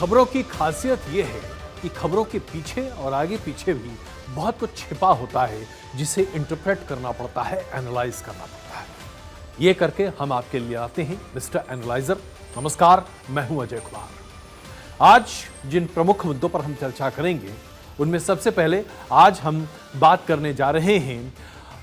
खबरों की खासियत यह है कि खबरों के पीछे और आगे पीछे भी बहुत कुछ छिपा होता है, जिसे इंटरप्रेट करना पड़ता है, एनालाइज करना पड़ता है। ये करके हम आपके लिए आते हैं मिस्टर एनालाइजर। नमस्कार, मैं हूं अजय कुमार। आज जिन प्रमुख मुद्दों पर हम चर्चा करेंगे, उनमें सबसे पहले आज हम बात करने जा रहे हैं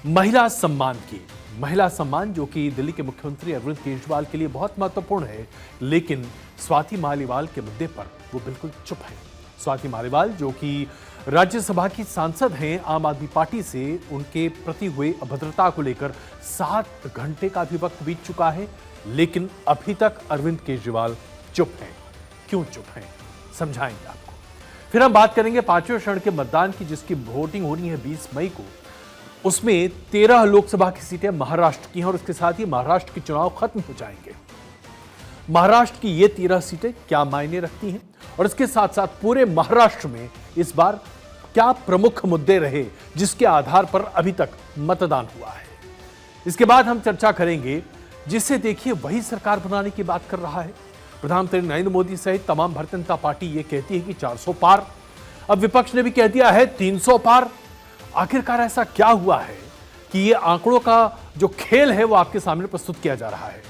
महिला सम्मान की। महिला सम्मान जो कि दिल्ली के मुख्यमंत्री अरविंद केजरीवाल के लिए बहुत महत्वपूर्ण है, लेकिन स्वाति मालीवाल के मुद्दे पर वो बिल्कुल चुप है। स्वाति मालीवाल जो कि राज्यसभा की सांसद हैं आम आदमी पार्टी से, उनके प्रति हुए अभद्रता को लेकर 7 घंटे का भी वक्त बीत चुका है, लेकिन अभी तक अरविंद केजरीवाल चुप हैं। क्यों चुप हैं, समझाएंगे आपको। फिर हम बात करेंगे 5वें चरण के मतदान की, जिसकी वोटिंग होनी है 20 मई को। उसमें 13 लोकसभा की सीटें महाराष्ट्र की हैं और इसके साथ ही महाराष्ट्र के चुनाव खत्म हो जाएंगे। महाराष्ट्र की ये 13 सीटें क्या मायने रखती हैं और इसके साथ साथ पूरे महाराष्ट्र में इस बार क्या प्रमुख मुद्दे रहे जिसके आधार पर अभी तक मतदान हुआ है। इसके बाद हम चर्चा करेंगे, जिससे देखिए वही सरकार बनाने की बात कर रहा है। प्रधानमंत्री नरेंद्र मोदी सहित तमाम भारतीय जनता पार्टी ये कहती है कि 400 पार, अब विपक्ष ने भी कह दिया है 300 पार। आखिरकार ऐसा क्या हुआ है कि ये आंकड़ों का जो खेल है वो आपके सामने प्रस्तुत किया जा रहा है।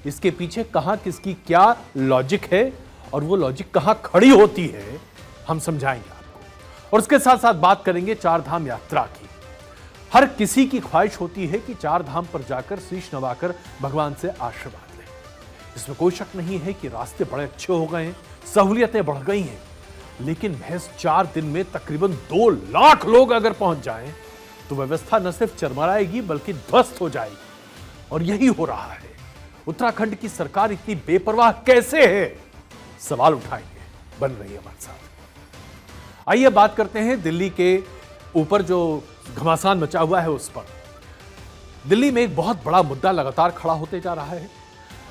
इसके पीछे कहां किसकी क्या लॉजिक है और वो लॉजिक कहां खड़ी होती है, हम समझाएंगे आपको। और उसके साथ साथ बात करेंगे 4 धाम यात्रा की। हर किसी की ख्वाहिश होती है कि 4 धाम पर जाकर शीश नवाकर भगवान से आशीर्वाद लें। इसमें कोई शक नहीं है कि रास्ते बड़े अच्छे हो गए हैं, सहूलियतें बढ़ गई हैं, लेकिन महज 4 दिन में तकरीबन 2 लाख लोग अगर पहुंच जाएं तो व्यवस्था न सिर्फ चरमराएगी बल्कि ध्वस्त हो जाएगी। और यही हो रहा है। उत्तराखंड की सरकार इतनी बेपरवाह कैसे है, सवाल उठाएंगे, बन रही है हमारे साथ। आइए बात करते हैं दिल्ली के ऊपर जो घमासान मचा हुआ है उस पर। दिल्ली में एक बहुत बड़ा मुद्दा लगातार खड़ा होते जा रहा है।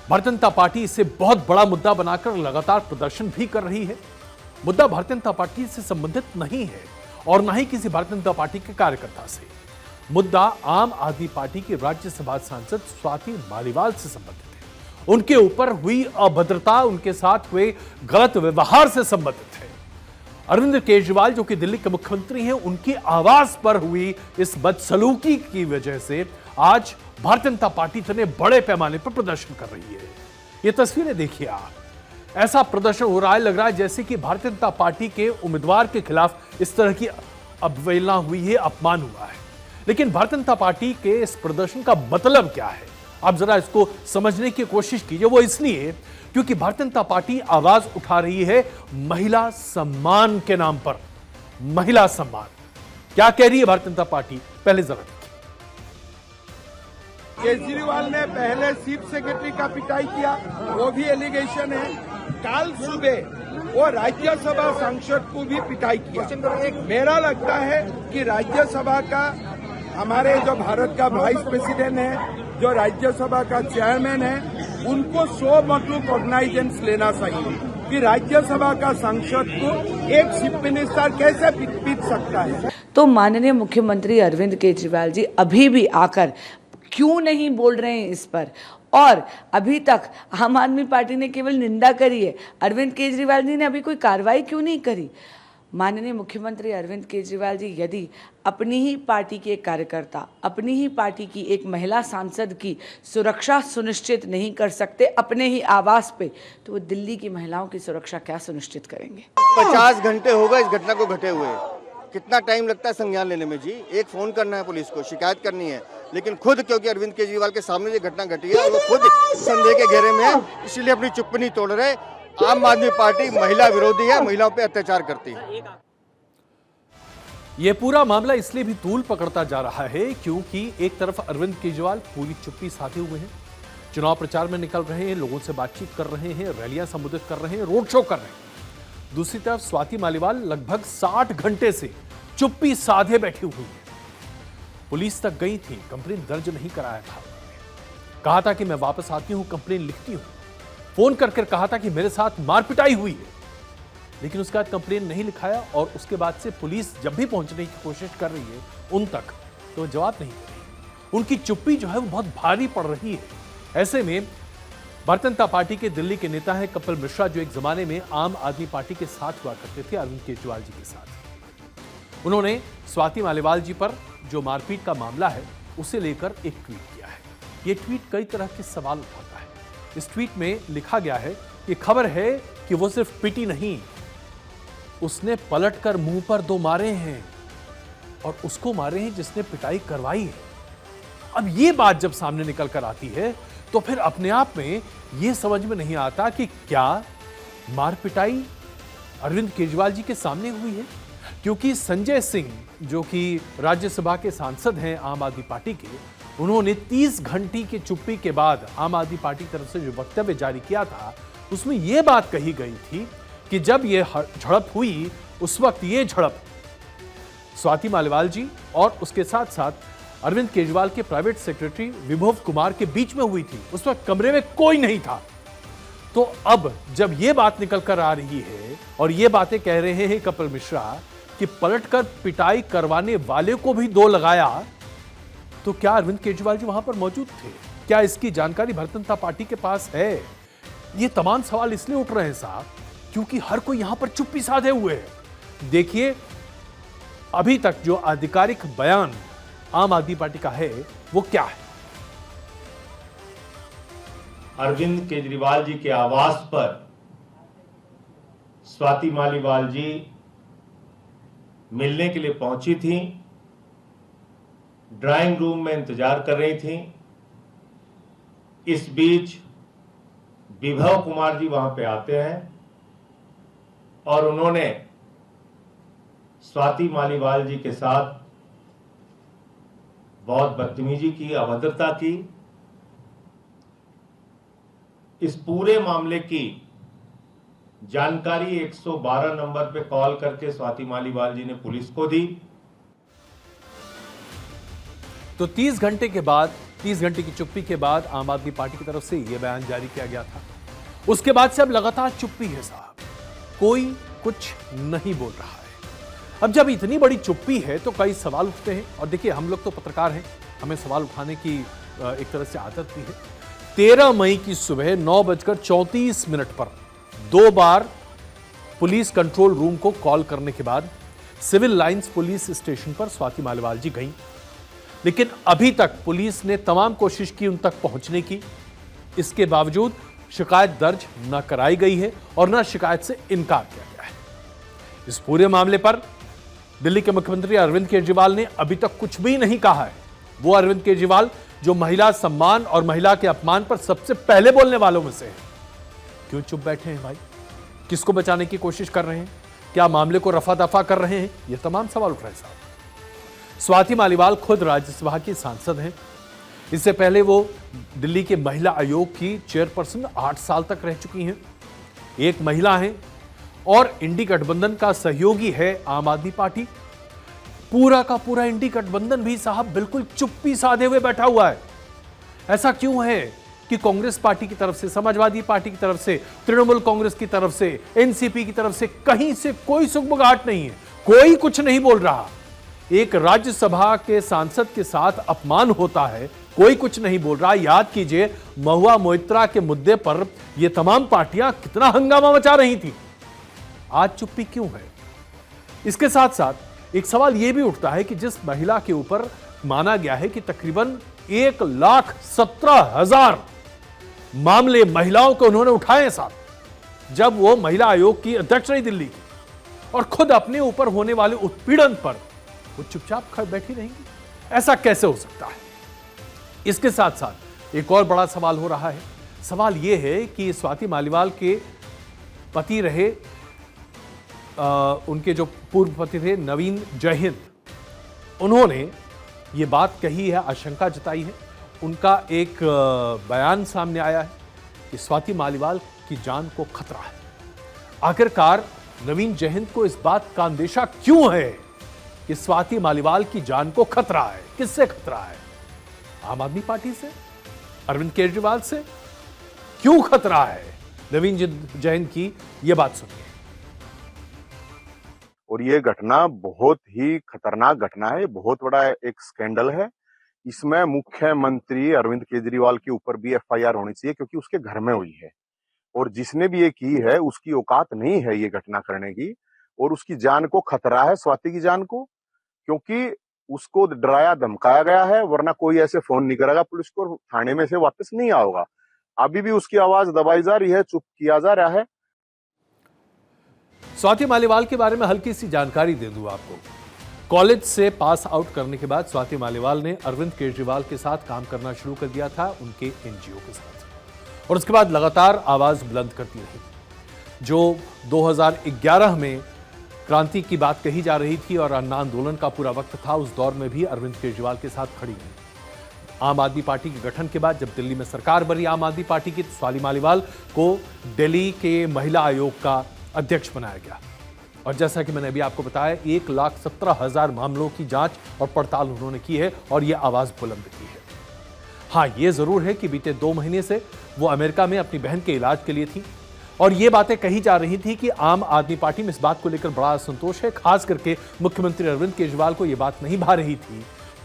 भारतीय जनता पार्टी इसे बहुत बड़ा मुद्दा बनाकर लगातार प्रदर्शन भी कर रही है। मुद्दा भारतीय जनता पार्टी से संबंधित नहीं है और न ही किसी भारतीय जनता पार्टी के कार्यकर्ता से। मुद्दा आम आदमी पार्टी की राज्यसभा सांसद स्वाति मालीवाल से संबंधित है। उनके ऊपर हुई अभद्रता, उनके साथ हुए गलत व्यवहार से संबंधित है। अरविंद केजरीवाल जो कि दिल्ली के मुख्यमंत्री हैं, उनकी आवाज पर हुई इस बदसलूकी की वजह से आज भारतीय जनता पार्टी इतने बड़े पैमाने पर प्रदर्शन कर रही है। ये तस्वीरें देखिए आप। ऐसा प्रदर्शन हो रहा है, लग रहा है जैसे कि भारतीय जनता पार्टी के उम्मीदवार के खिलाफ इस तरह की अवहेलना हुई है, अपमान हुआ है। लेकिन भारतीय जनता पार्टी के इस प्रदर्शन का मतलब क्या है, आप जरा इसको समझने की कोशिश कीजिए। वो इसलिए क्योंकि भारतीय जनता पार्टी आवाज उठा रही है महिला सम्मान के नाम पर। महिला सम्मान क्या कह रही है भारतीय जनता पार्टी, पहले जरा देखिए। केजरीवाल ने पहले चीफ सेक्रेटरी का पिटाई किया, वो भी एलिगेशन है। कल सुबह वो राज्यसभा सांसद को भी पिटाई किया। मेरा लगता है कि राज्यसभा का हमारे जो भारत का वाइस प्रेसिडेंट है, जो राज्यसभा का चेयरमैन है, उनको 100 मतलब कॉग्नाइजेंस लेना चाहिए कि राज्यसभा का सांसद को एक चीफ मिनिस्टर कैसे पीट सकता है। तो माननीय मुख्यमंत्री अरविंद केजरीवाल जी अभी भी आकर क्यों नहीं बोल रहे हैं इस पर, और अभी तक आम आदमी पार्टी ने केवल निंदा करी है, अरविंद केजरीवाल जी ने अभी कोई कार्रवाई क्यों नहीं करी। माननीय मुख्यमंत्री अरविंद केजरीवाल जी यदि अपनी ही पार्टी के कार्यकर्ता, अपनी ही पार्टी की एक महिला सांसद की सुरक्षा सुनिश्चित नहीं कर सकते अपने ही आवास पे, तो वो दिल्ली की महिलाओं की सुरक्षा क्या सुनिश्चित करेंगे। 50 घंटे हो गए इस घटना को घटे हुए। कितना टाइम लगता है संज्ञान लेने में जी? एक फोन करना है पुलिस को, शिकायत करनी है, लेकिन खुद क्योंकि अरविंद केजरीवाल के सामने ये घटना घटी है, वो खुद संदेह के घेरे में है, इसलिए अपनी चुप्पी नहीं तोड़ रहे। आम आदमी पार्टी महिला विरोधी है, महिलाओं पे अत्याचार करती है। यह पूरा मामला इसलिए भी तूल पकड़ता जा रहा है क्योंकि एक तरफ अरविंद केजरीवाल पूरी चुप्पी साधे हुए हैं, चुनाव प्रचार में निकल रहे हैं, लोगों से बातचीत कर रहे हैं, रैलियां संबोधित कर रहे हैं, रोड शो कर रहे हैं। दूसरी तरफ स्वाति मालीवाल लगभग 60 घंटे से चुप्पी साधे बैठी हुई है। पुलिस तक गई थी, कंप्लेन दर्ज नहीं कराया था। कहा था कि मैं वापस आती हूं, कंप्लेन लिखती हूं। फोन कर कहा था कि मेरे साथ मारपिटाई हुई है, लेकिन उसके बाद कंप्लेन नहीं लिखाया। और उसके बाद से पुलिस जब भी पहुंचने की कोशिश कर रही है उन तक, तो जवाब नहीं दे रही। उनकी चुप्पी जो है वो बहुत भारी पड़ रही है। ऐसे में भारतीय जनता पार्टी के दिल्ली के नेता हैं कपिल मिश्रा, जो एक जमाने में आम आदमी पार्टी के साथ हुआ करते थे अरविंद केजरीवाल जी के साथ। उन्होंने स्वाति मालीवाल जी पर जो मारपीट का मामला है उसे लेकर एक ट्वीट किया है। यह ट्वीट कई तरह के सवाल उठाता है। इस ट्वीट में लिखा गया है कि खबर है कि वो सिर्फ पिटी नहीं, उसने पलटकर मुंह पर 2 मारे हैं और उसको मारे हैं जिसने पिटाई करवाई है। अब ये बात जब सामने निकल कर आती है तो फिर अपने आप में यह समझ में नहीं आता कि क्या मार पिटाई अरविंद केजरीवाल जी के सामने हुई है, क्योंकि संजय सिंह जो कि राज्यसभा के सांसद हैं आम आदमी पार्टी के, उन्होंने 30 घंटे की चुप्पी के बाद आम आदमी पार्टी की तरफ से जो वक्तव्य जारी किया था उसमें यह बात कही गई थी कि जब यह झड़प हुई उस वक्त यह झड़प स्वाति मालीवाल जी और उसके साथ साथ अरविंद केजरीवाल के प्राइवेट सेक्रेटरी विभव कुमार के बीच में हुई थी। उस वक्त कमरे में कोई नहीं था। तो अब जब यह बात निकल कर आ रही है और यह बातें कह रहे हैं कपिल मिश्रा कि पलटकर पिटाई करवाने वाले को भी 2 लगाया, तो क्या अरविंद केजरीवाल जी वहां पर मौजूद थे? क्या इसकी जानकारी भारतीय जनता पार्टी के पास है? ये तमाम सवाल इसलिए उठ रहे हैं साहब क्योंकि हर कोई यहां पर चुप्पी साधे हुए है। देखिए, अभी तक जो आधिकारिक बयान आम आदमी पार्टी का है वो क्या है? अरविंद केजरीवाल जी के आवास पर स्वाति मालीवाल जी मिलने के लिए पहुंची थी, ड्राइंग रूम में इंतजार कर रही थी। इस बीच विभव कुमार जी वहां पे आते हैं और उन्होंने स्वाति मालीवाल जी के साथ बहुत बदतमीजी की, अभद्रता की। इस पूरे मामले की जानकारी 112 नंबर पे कॉल करके स्वाति मालीवाल जी ने पुलिस को दी। तो 30 घंटे के बाद, 30 घंटे की चुप्पी के बाद आम आदमी पार्टी की तरफ से यह बयान जारी किया गया था। उसके बाद से अब लगातार चुप्पी है साहब, कोई कुछ नहीं बोल रहा है। अब जब इतनी बड़ी चुप्पी है तो कई सवाल उठते हैं और देखिए, हम लोग तो पत्रकार हैं, हमें सवाल उठाने की एक तरह से आदत भी है। 13 मई की सुबह 9:34 पर 2 बार पुलिस कंट्रोल रूम को कॉल करने के बाद सिविल लाइंस पुलिस स्टेशन पर स्वाति मालीवाल जी गईं, लेकिन अभी तक पुलिस ने तमाम कोशिश की उन तक पहुंचने की। इसके बावजूद शिकायत दर्ज न कराई गई है और न शिकायत से इनकार किया गया है। इस पूरे मामले पर दिल्ली के मुख्यमंत्री अरविंद केजरीवाल ने अभी तक कुछ भी नहीं कहा है। वो अरविंद केजरीवाल जो महिला सम्मान और महिला के अपमान पर सबसे पहले बोलने वालों में से है, क्यों चुप बैठे हैं भाई? किसको बचाने की कोशिश कर रहे हैं? क्या मामले को रफा दफा कर रहे हैं? ये तमाम सवाल उठ रहे हैं साहब। स्वाति मालीवाल खुद राज्यसभा की सांसद हैं। इससे पहले वो दिल्ली के महिला आयोग की चेयरपर्सन 8 साल तक रह चुकी हैं। एक महिला हैं और इंडी गठबंधन का सहयोगी है आम आदमी पार्टी। पूरा का पूरा इंडी गठबंधन भी साहब बिल्कुल चुप्पी साधे हुए बैठा हुआ है। ऐसा क्यों है कि कांग्रेस पार्टी की तरफ से, समाजवादी पार्टी की तरफ से, तृणमूल कांग्रेस की तरफ से, एनसीपी की तरफ से कहीं से कोई सुगबुगाहट नहीं है, कोई कुछ नहीं बोल रहा। एक राज्यसभा के सांसद के साथ अपमान होता है, कोई कुछ नहीं बोल रहा। याद कीजिए, महुआ मोइत्रा के मुद्दे पर यह तमाम पार्टियां कितना हंगामा मचा रही थी। आज चुप्पी क्यों है? इसके साथ साथ एक सवाल यह भी उठता है कि जिस महिला के ऊपर माना गया है कि तकरीबन 1,17,000 मामले महिलाओं को उन्होंने उठाए साथ, जब वो महिला आयोग की अध्यक्ष रही दिल्ली की, और खुद अपने ऊपर होने वाले उत्पीड़न पर वो चुपचाप खड़े बैठी रहेंगी, ऐसा कैसे हो सकता है? इसके साथ साथ एक और बड़ा सवाल हो रहा है। सवाल यह है कि स्वाति मालीवाल के पति रहे, उनके जो पूर्व पति थे नवीन जयहिंद, उन्होंने ये बात कही है, आशंका जताई है। उनका एक बयान सामने आया है कि स्वाति मालीवाल की जान को खतरा है। आखिरकार नवीन जयहिंद को इस बात का अंदेशा क्यों है कि स्वाति मालीवाल की जान को खतरा है? किससे खतरा है? आम आदमी पार्टी से? अरविंद केजरीवाल से? क्यों खतरा है नवीन जयहिंद की? यह बात सुनिए। और ये घटना बहुत ही खतरनाक घटना है, बहुत बड़ा एक स्कैंडल है। इसमें मुख्यमंत्री अरविंद केजरीवाल के ऊपर भी एफआईआर होनी चाहिए, क्योंकि उसके घर में हुई है और जिसने भी ये की है उसकी औकात नहीं है ये घटना करने की, और उसकी जान को खतरा है, स्वाति की जान को, क्योंकि उसको डराया धमकाया गया है, वरना कोई ऐसे फोन नहीं करेगा पुलिस को, थाने में से वापस नहीं आओगा। अभी भी उसकी आवाज दबाई जा रही है, चुप किया जा रहा है। स्वाति मालीवाल के बारे में हल्की सी जानकारी दे दूं आपको। कॉलेज से पास आउट करने के बाद स्वाति मालीवाल ने अरविंद केजरीवाल के साथ काम करना शुरू कर दिया था, उनके एनजीओ के साथ, और उसके बाद लगातार आवाज बुलंद करती रही। जो 2011 में क्रांति की बात कही जा रही थी और अन्ना आंदोलन का पूरा वक्त था, उस दौर में भी अरविंद केजरीवाल के साथ खड़ी हुई। आम आदमी पार्टी के गठन के बाद जब दिल्ली में सरकार बनी आम आदमी पार्टी की, तो स्वाति मालीवाल को दिल्ली के महिला आयोग का अध्यक्ष बनाया गया, और जैसा कि मैंने अभी आपको बताया 1,17,000 मामलों की जांच और पड़ताल उन्होंने की है और यह आवाज बुलंद की है। हाँ, यह जरूर है कि बीते 2 महीने से वो अमेरिका में अपनी बहन के इलाज के लिए थी, और ये बातें कही जा रही थी कि आम आदमी पार्टी में इस बात को लेकर बड़ा असंतोष है। खास करके मुख्यमंत्री अरविंद केजरीवाल को यह बात नहीं भा रही थी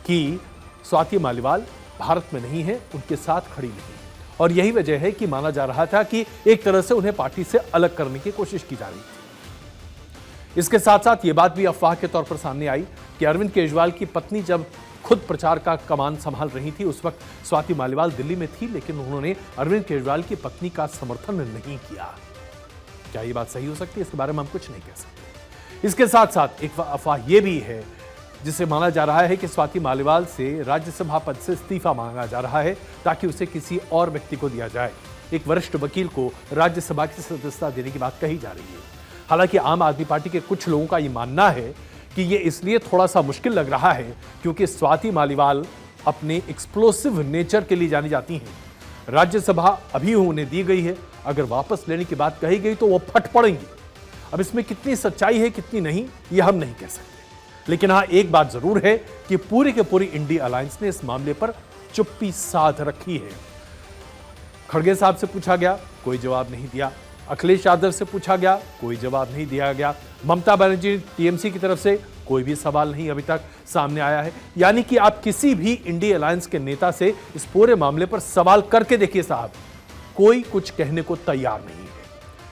कि स्वाति मालीवाल भारत में नहीं है, उनके साथ खड़ी नहीं, और यही वजह है कि माना जा रहा था कि एक तरह से उन्हें पार्टी से अलग करने की कोशिश की जा रही थी। इसके साथ साथ ये बात भी अफवाह के तौर पर सामने आई कि अरविंद केजरीवाल की पत्नी जब खुद प्रचार का कमान संभाल रही थी, उस वक्त स्वाति मालीवाल दिल्ली में थी, लेकिन उन्होंने अरविंद केजरीवाल की पत्नी का समर्थन नहीं किया। क्या ये बात सही हो सकती है? इसके बारे में हम कुछ नहीं कह सकते। इसके साथ साथ एक अफवाह यह भी है जिसे माना जा रहा है कि स्वाति मालीवाल से राज्यसभा पद से इस्तीफा मांगा जा रहा है ताकि उसे किसी और व्यक्ति को दिया जाए। एक वरिष्ठ वकील को राज्यसभा की सदस्यता देने की बात कही जा रही है। हालांकि आम आदमी पार्टी के कुछ लोगों का यह मानना है कि यह इसलिए थोड़ा सा मुश्किल लग रहा है क्योंकि स्वाति मालीवाल अपने एक्सप्लोसिव नेचर के लिए जानी जाती हैं। राज्यसभा अभी उन्हें दी गई है, अगर वापस लेने की बात कही गई तो वो फट पड़ेंगी। अब इसमें कितनी सच्चाई है कितनी नहीं, यह हम नहीं कह सकते, लेकिन हाँ एक बात जरूर है कि पूरी के पूरी इंडिया अलायंस ने इस मामले पर चुप्पी साध रखी है। खड़गे साहब से पूछा गया, कोई जवाब नहीं दिया। अखिलेश यादव से पूछा गया, कोई जवाब नहीं दिया गया। ममता बनर्जी टीएमसी की तरफ से कोई भी सवाल नहीं अभी तक सामने आया है। यानी कि आप किसी भी इंडिया अलायंस के नेता से इस पूरे मामले पर सवाल करके देखिए साहब, कोई कुछ कहने को तैयार नहीं है,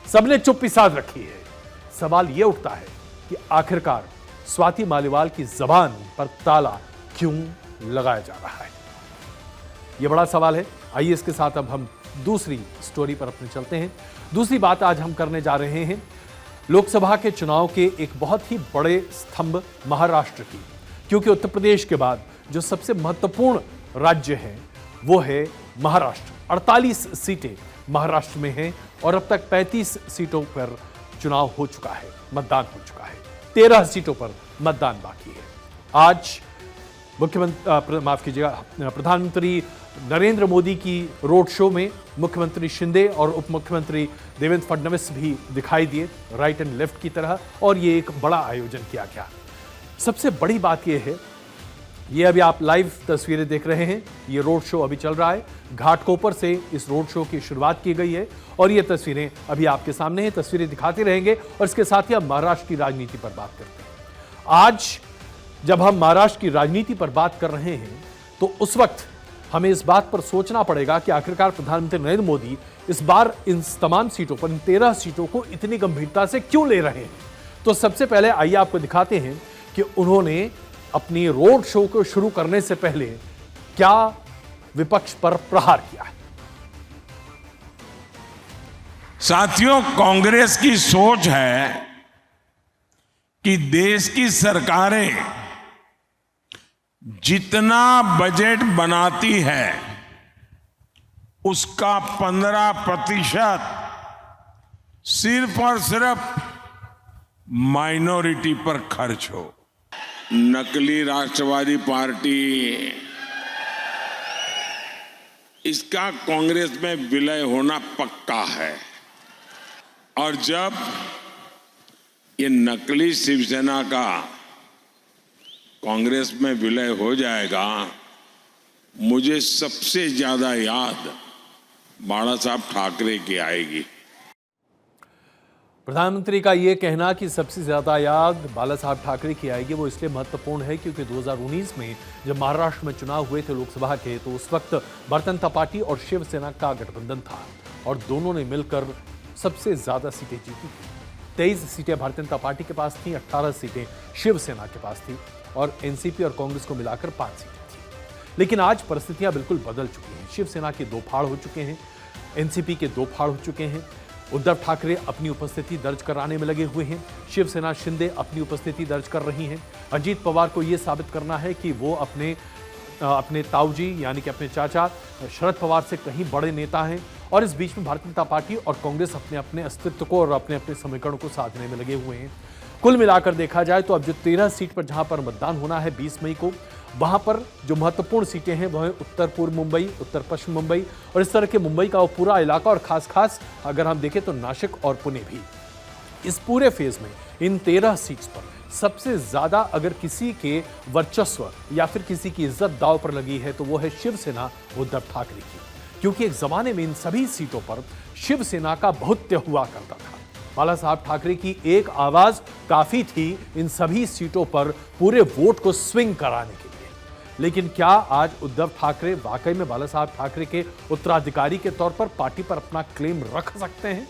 सबने चुप्पी साध रखी है। सवाल यह उठता है कि आखिरकार स्वाति मालीवाल की जबान पर ताला क्यों लगाया जा रहा है? यह बड़ा सवाल है। आइए इसके साथ अब हम दूसरी स्टोरी पर अपने चलते हैं। दूसरी बात आज हम करने जा रहे हैं लोकसभा के चुनाव के एक बहुत ही बड़े स्तंभ महाराष्ट्र की, क्योंकि उत्तर प्रदेश के बाद जो सबसे महत्वपूर्ण राज्य है वो है महाराष्ट्र। 48 सीटें महाराष्ट्र में हैं और अब तक 35 सीटों पर चुनाव हो चुका है, मतदान हो चुका है। 13 सीटों पर मतदान बाकी है। आज प्रधानमंत्री नरेंद्र मोदी की रोड शो में मुख्यमंत्री शिंदे और उप मुख्यमंत्री देवेंद्र फडणवीस भी दिखाई दिए, राइट एंड लेफ्ट की तरह, और ये एक बड़ा आयोजन किया गया। सबसे बड़ी बात यह है, ये अभी आप लाइव तस्वीरें देख रहे हैं, ये रोड शो अभी चल रहा है। घाटकोपर से इस रोड शो की शुरुआत की गई है और ये तस्वीरें अभी आपके सामने हैं। तस्वीरें दिखाते रहेंगे और इसके साथ ही हम महाराष्ट्र की राजनीति पर बात करते हैं। आज जब हम महाराष्ट्र की राजनीति पर बात कर रहे हैं तो उस वक्त हमें इस बात पर सोचना पड़ेगा कि आखिरकार प्रधानमंत्री नरेंद्र मोदी इस बार इन तमाम सीटों पर, इन 13 सीटों को इतनी गंभीरता से क्यों ले रहे हैं। तो सबसे पहले आइए आपको दिखाते हैं कि उन्होंने अपनी रोड शो को शुरू करने से पहले क्या विपक्ष पर प्रहार किया है। साथियों, कांग्रेस की सोच है कि देश की सरकारें जितना बजट बनाती है उसका 15% सिर्फ और सिर्फ माइनॉरिटी पर खर्च हो। नकली राष्ट्रवादी पार्टी, इसका कांग्रेस में विलय होना पक्का है, और जब ये नकली शिवसेना का कांग्रेस में विलय हो जाएगा, मुझे सबसे ज्यादा याद बाला साहब ठाकरे की आएगी। प्रधानमंत्री का ये कहना कि सबसे ज्यादा याद बाला साहब ठाकरे की आएगी वो इसलिए महत्वपूर्ण है क्योंकि 2019 में जब महाराष्ट्र में चुनाव हुए थे लोकसभा के, तो उस वक्त भारतीय जनता पार्टी और शिवसेना का गठबंधन था और दोनों ने मिलकर सबसे ज्यादा सीटें जीती थी। 23 सीटें भारतीय जनता पार्टी के पास थी, 18 सीटें शिवसेना के पास थी और एनसीपी और कांग्रेस को मिलाकर 5 सीटें थी। लेकिन आज परिस्थितियां बिल्कुल बदल चुकी हैं। शिवसेना के 2 फाड़ हो चुके हैं, एनसीपी के 2 फाड़ हो चुके हैं। उद्धव ठाकरे अपनी उपस्थिति दर्ज कराने में लगे हुए हैं, शिवसेना शिंदे अपनी उपस्थिति दर्ज कर रही हैं। अजीत पवार को यह साबित करना है कि वो अपने ताऊजी यानी कि अपने चाचा शरद पवार से कहीं बड़े नेता हैं और इस बीच में भारतीय जनता पार्टी और कांग्रेस अपने अपने अस्तित्व को और अपने अपने समीकरणों को साधने में लगे हुए हैं। कुल मिलाकर देखा जाए तो अब जो 13 सीट पर जहां पर मतदान होना है 20 मई को, वहां पर जो महत्वपूर्ण सीटें हैं वह है उत्तर पूर्व मुंबई, उत्तर पश्चिम मुंबई और इस तरह के मुंबई का वो पूरा इलाका और खास अगर हम देखें तो नासिक और पुणे भी। इस पूरे फेज में इन 13 सीट्स पर सबसे ज्यादा अगर किसी के वर्चस्व या फिर किसी की इज्जत दांव पर लगी है तो वो है शिवसेना उद्धव ठाकरे की, क्योंकि एक जमाने में इन सभी सीटों पर शिवसेना का बहुत्य हुआ करता था। बाला साहब ठाकरे की एक आवाज काफी थी इन सभी सीटों पर पूरे वोट को स्विंग कराने के लिए। लेकिन क्या आज उद्धव ठाकरे वाकई में बाला साहब ठाकरे के उत्तराधिकारी के तौर पर पार्टी पर अपना क्लेम रख सकते हैं,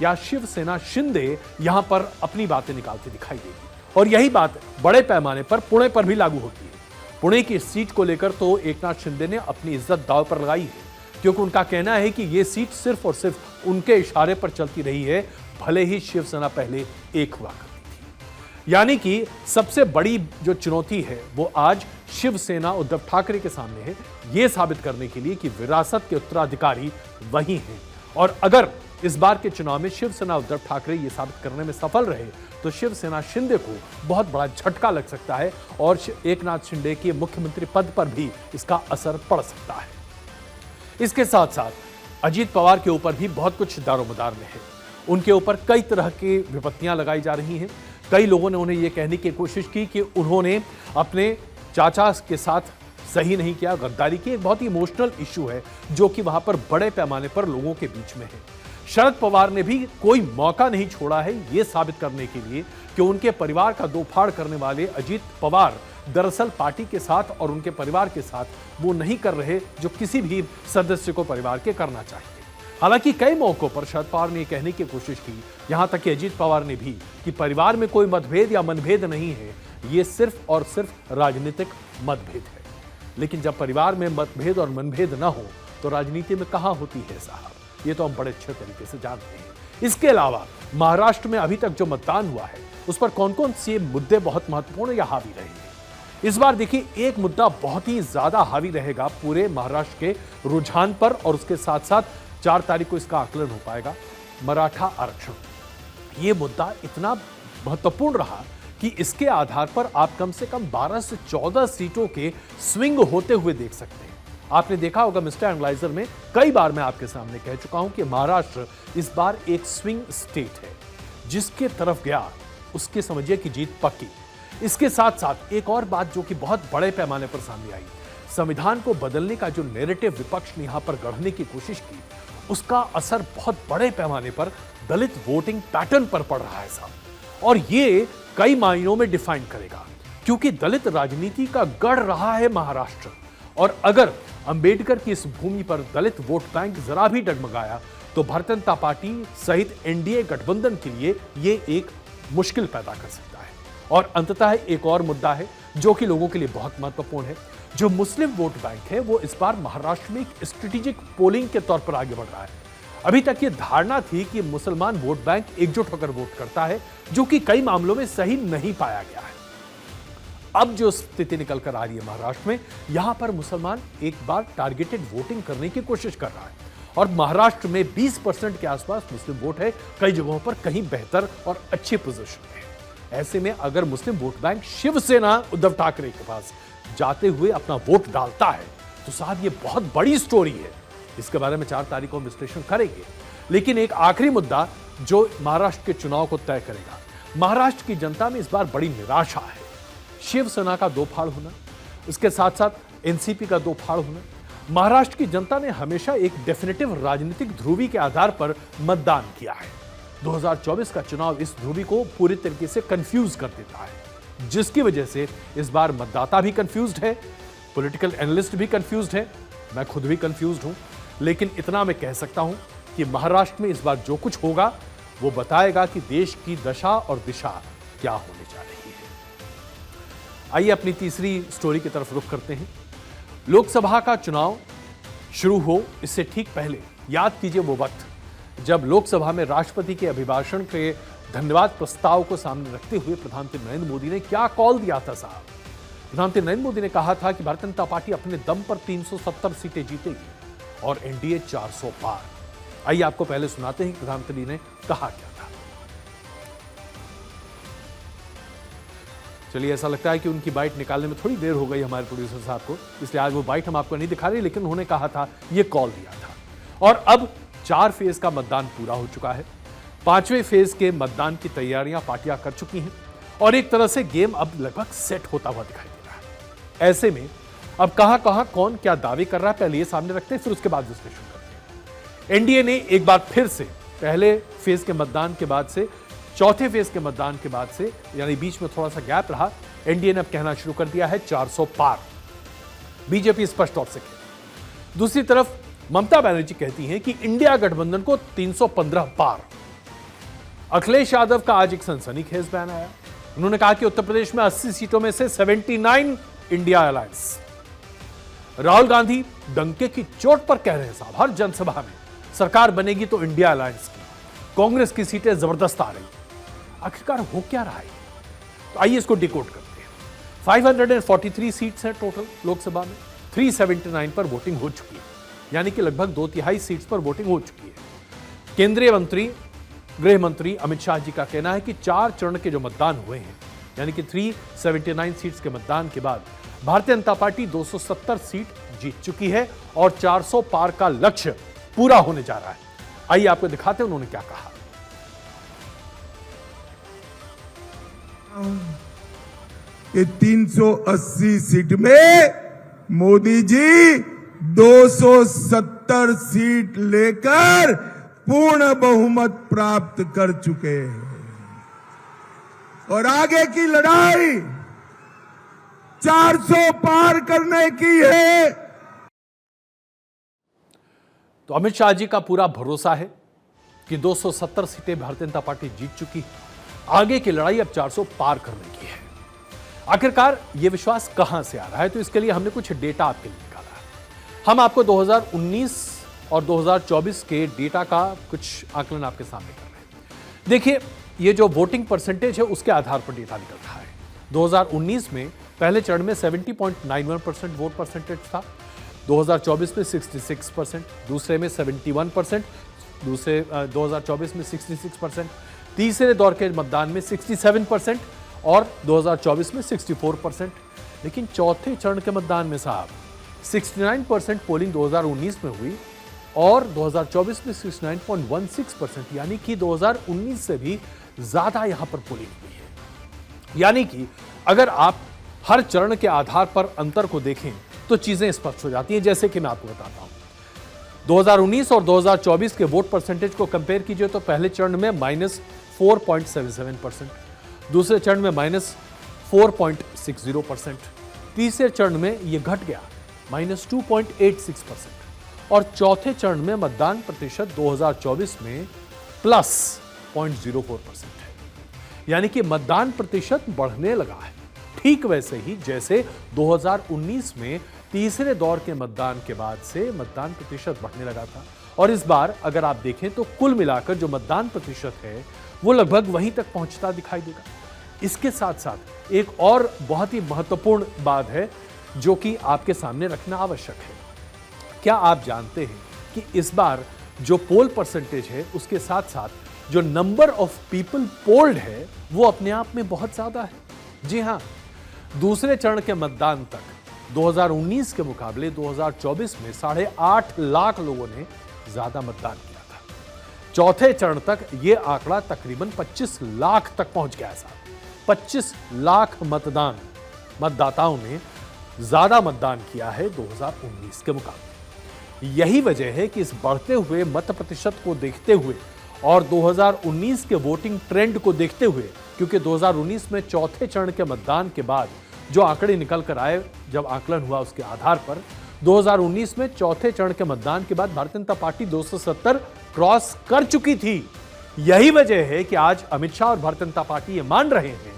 या शिवसेना शिंदे यहां पर अपनी बातें निकालते दिखाई देगी? और यही बात बड़े पैमाने पर पुणे पर भी लागू होती है। पुणे की सीट को लेकर तो एकनाथ शिंदे ने अपनी इज्जत दांव पर लगाई है, क्योंकि उनका कहना है कि यह सीट सिर्फ और सिर्फ उनके इशारे पर चलती रही है, भले ही शिवसेना पहले एक हुआ करती थी। यानी कि सबसे बड़ी जो चुनौती है वो आज शिवसेना उद्धव ठाकरे के सामने है, यह साबित करने के लिए कि विरासत के उत्तराधिकारी वही हैं। और अगर इस बार के चुनाव में शिवसेना उद्धव ठाकरे ये साबित करने में सफल रहे तो शिवसेना शिंदे को बहुत बड़ा झटका लग सकता है और एकनाथ शिंदे के मुख्यमंत्री पद पर भी इसका असर पड़ सकता है। इसके साथ साथ अजीत पवार के ऊपर भी बहुत कुछ दारोमदार में है। उनके ऊपर कई तरह की विपत्तियां लगाई जा रही हैं। कई लोगों ने उन्हें यह कहने की कोशिश की कि उन्होंने अपने चाचा के साथ सही नहीं किया, गद्दारी की। एक बहुत ही इमोशनल इशू है जो कि वहां पर बड़े पैमाने पर लोगों के बीच में है। शरद पवार ने भी कोई मौका नहीं छोड़ा है यह साबित करने के लिए कि उनके परिवार का 2 फाड़ करने वाले अजीत पवार दरअसल पार्टी के साथ और उनके परिवार के साथ वो नहीं कर रहे जो किसी भी सदस्य को परिवार के करना चाहिए। हालांकि कई मौकों पर शरद पवार ने कहने की कोशिश की, यहां तक कि अजीत पवार ने भी, कि परिवार में कोई मतभेद या मनभेद नहीं है, ये सिर्फ और सिर्फ राजनीतिक मतभेद है। लेकिन जब परिवार में मतभेद और मनभेद ना हो तो राजनीति में कहां होती है साहब, ये तो हम बड़े अच्छे तरीके से जानते हैं। इसके अलावा महाराष्ट्र में अभी तक जो मतदान हुआ है उस पर कौन कौन से मुद्दे बहुत महत्वपूर्ण या हावी रहे हैं? इस बार देखिए, एक मुद्दा बहुत ही ज्यादा हावी रहेगा पूरे महाराष्ट्र के रुझान पर और उसके साथ साथ 4 तारीख को इसका आकलन हो पाएगा, मराठा आरक्षण। यह मुद्दा इतना महत्वपूर्ण रहा कि इसके आधार पर आप कम से कम 12 से 14 सीटों के स्विंग होते हुए देख सकते हैं। आपने देखा होगा मिस्टर एनालाइजर में कई बार मैं आपके सामने कह चुका हूं कि महाराष्ट्र इस बार एक स्विंग स्टेट है, जिसके तरफ गया उसके समझिए कि जीत पक्की। इसके साथ साथ एक और बात जो कि बहुत बड़े पैमाने पर सामने आई, संविधान को बदलने का जो नैरेटिव विपक्ष ने यहां पर गढ़ने की कोशिश की, उसका असर बहुत बड़े पैमाने पर दलित वोटिंग पैटर्न पर पड़ रहा है साहब। और ये कई मायनों में डिफाइन करेगा, क्योंकि दलित राजनीति का गढ़ रहा है महाराष्ट्र। और अगर अंबेडकर की इस भूमि पर दलित वोट बैंक जरा भी डगमगाया तो भारतीय जनता पार्टी सहित एनडीए गठबंधन के लिए यह एक मुश्किल पैदा कर सकता है। और अंततः एक और मुद्दा है जो कि लोगों के लिए बहुत महत्वपूर्ण है। जो मुस्लिम वोट बैंक है वो इस बार महाराष्ट्र में एक स्ट्रेटेजिक पोलिंग के तौर पर आगे बढ़ रहा है। अभी तक ये धारणा थी कि मुसलमान वोट बैंक एकजुट होकर वोट करता है, जो कि कई मामलों में सही नहीं पाया गया है। अब जो स्थिति निकल कर आ रही है महाराष्ट्र में, यहां पर मुसलमान एक बार टारगेटेड वोटिंग करने की कोशिश कर रहा है और महाराष्ट्र में 20% के आसपास मुस्लिम वोट है, कई जगहों पर कहीं बेहतर और अच्छी पोजीशन में है। ऐसे में अगर मुस्लिम वोट बैंक शिवसेना उद्धव ठाकरे के पास जाते हुए अपना वोट डालता है तो साहब ये बहुत बड़ी स्टोरी है। इसके बारे में 4 तारीख को विश्लेषण करेंगे। लेकिन एक आखिरी मुद्दा जो महाराष्ट्र के चुनाव को तय करेगा, महाराष्ट्र की जनता में इस बार बड़ी निराशा है। शिवसेना का 2 फाड़ होना, इसके साथ साथ एनसीपी का 2 फाड़ होना। महाराष्ट्र की जनता ने हमेशा एक डेफिनेटिव राजनीतिक ध्रुवी के आधार पर मतदान किया है। 2024 का चुनाव इस ध्रुवी को पूरी तरीके से कंफ्यूज कर देता है, जिसकी वजह से इस बार मतदाता भी कंफ्यूज्ड है, पॉलिटिकल एनालिस्ट भी कंफ्यूज्ड है, मैं खुद भी कंफ्यूज्ड हूं। लेकिन इतना मैं कह सकता हूं कि महाराष्ट्र में इस बार जो कुछ होगा वो बताएगा कि देश की दशा और दिशा क्या होने जा रही है। आइए अपनी तीसरी स्टोरी की तरफ रुख करते हैं। लोकसभा का चुनाव शुरू हो इससे ठीक पहले याद कीजिए वो वक्त जब लोकसभा में राष्ट्रपति के अभिभाषण के धन्यवाद प्रस्ताव को सामने रखते हुए प्रधानमंत्री नरेंद्र मोदी ने क्या कॉल दिया था साहब। प्रधानमंत्री नरेंद्र मोदी ने कहा था कि भारतीय जनता पार्टी अपने दम पर 370 सीटें जीतेगी और एनडीए 400 पार। आइए आपको पहले सुनाते हैं कि प्रधानमंत्री ने कहा क्या था। चलिए, ऐसा लगता है कि उनकी बाइट निकालने में थोड़ी देर हो गई हमारे प्रोड्यूसर साहब को, इसलिए आज वो बाइट हम आपको नहीं दिखा रहे, लेकिन उन्होंने कहा था, ये कॉल दिया था। और अब 4 फेज का मतदान पूरा हो चुका है। 5वें फेज के मतदान की तैयारियां पार्टियां कर चुकी हैं और एक तरह से गेम अब लगभग सेट होता हुआ दिखाई दे रहा है। ऐसे में अब कहां कौन क्या दावे कर रहा है, पहले ये सामने रखते हैं, फिर उसके बाद विश्लेषण करते हैं। एनडीए ने एक बार फिर से पहले फेज के मतदान के बाद से चौथे फेज के मतदान के बाद से, यानी बीच में थोड़ा सा गैप रहा, एनडीए ने अब कहना शुरू कर दिया है 400 पार। बीजेपी स्पष्ट तौर से कहती। दूसरी तरफ ममता बनर्जी कहती हैं कि इंडिया गठबंधन को 315 पार। अखिलेश यादव का आज एक सनसनीखेज बयान आया। उन्होंने कहा कि उत्तर प्रदेश में 80 सीटों में से 79 इंडिया अलायंस। राहुल गांधी डंके की चोट पर कह रहे हैं साहब, हर जनसभा में सरकार बनेगी तो इंडिया अलायंस की, कांग्रेस की सीटें जबरदस्त आ रही। आखिरकार हो क्या रहा है? तो आइए इसको डिकोड करते हैं। 543 सीट्स हैं टोटल लोकसभा में, 379 पर वोटिंग हो चुकी है, यानी कि लगभग 2/3 सीट्स पर वोटिंग हो चुकी है। केंद्रीय मंत्री गृह मंत्री अमित शाह जी का कहना है कि 4 चरण के जो मतदान हुए हैं, यानी कि 379 सीट्स के मतदान के बाद भारतीय जनता पार्टी 270 सीट जीत चुकी है और 400 पार का लक्ष्य पूरा होने जा रहा है। आइए आपको दिखाते हैं उन्होंने क्या कहा। कि 380 सीट में मोदी जी 270 सीट लेकर पूर्ण बहुमत प्राप्त कर चुके हैं और आगे की लड़ाई 400 पार करने की है। तो अमित शाह जी का पूरा भरोसा है कि 270 सीटें भारतीय जनता पार्टी जीत चुकी है, आगे की लड़ाई अब 400 पार करने की है। आखिरकार यह विश्वास कहां से आ रहा है? तो इसके लिए हमने कुछ डेटा आपके लिए निकाला है। हम आपको 2019 और 2024 के डेटा का कुछ आकलन आपके सामने कर रहे हैं। देखिए, ये जो वोटिंग परसेंटेज है उसके आधार पर डेटा निकल रहा है। 2019 में पहले चरण में 70.91% वोट परसेंटेज था, 2024 में 66%, दूसरे में 71%, 2024 में 66%, तीसरे दौर के मतदान में 67% और 2024 में 64%। लेकिन चौथे चरण के मतदान में साहब 69% पोलिंग 2019 में हुई और 2024 में 69.16%, यानी कि 2019 से भी ज्यादा यहां पर पोलिंग हुई है। यानी कि अगर आप हर चरण के आधार पर अंतर को देखें तो चीजें स्पष्ट हो जाती हैं। जैसे कि मैं आपको बताता हूं, 2019 और 2024 के वोट परसेंटेज को कंपेयर कीजिए तो पहले चरण में -4.77%, दूसरे चरण में -4.60%, तीसरे चरण में यह घट गया -2.86% और चौथे चरण में मतदान प्रतिशत 2024 में +0.04% है। यानी कि मतदान प्रतिशत बढ़ने लगा है, ठीक वैसे ही जैसे 2019 में तीसरे दौर के मतदान के बाद से मतदान प्रतिशत बढ़ने लगा था। और इस बार अगर आप देखें तो कुल मिलाकर जो मतदान प्रतिशत है वो लगभग वहीं तक पहुंचता दिखाई देगा। इसके साथ साथ एक और बहुत ही महत्वपूर्ण बात है जो कि आपके सामने रखना आवश्यक है। क्या आप जानते हैं कि इस बार जो पोल परसेंटेज है उसके साथ साथ जो नंबर ऑफ पीपल पोल्ड है वो अपने आप में बहुत ज्यादा है। जी हां, दूसरे चरण के मतदान तक 2019 के मुकाबले 2024 में 8.5 लाख लोगों ने ज्यादा मतदान किया था। चौथे चरण तक यह आंकड़ा तकरीबन 25 लाख तक पहुंच गया है साहब। 25 लाख मतदाताओं ने ज्यादा मतदान किया है 2019 के मुकाबले। यही वजह है कि इस बढ़ते हुए मत प्रतिशत को देखते हुए और 2019 के वोटिंग ट्रेंड को देखते हुए, क्योंकि 2019 में चौथे चरण के मतदान के बाद जो आंकड़े निकल कर आए, जब आकलन हुआ उसके आधार पर 2019 में चौथे चरण के मतदान के बाद भारतीय जनता पार्टी 270 क्रॉस कर चुकी थी। यही वजह है कि आज अमित शाह और भारतीय जनता पार्टी ये मान रहे हैं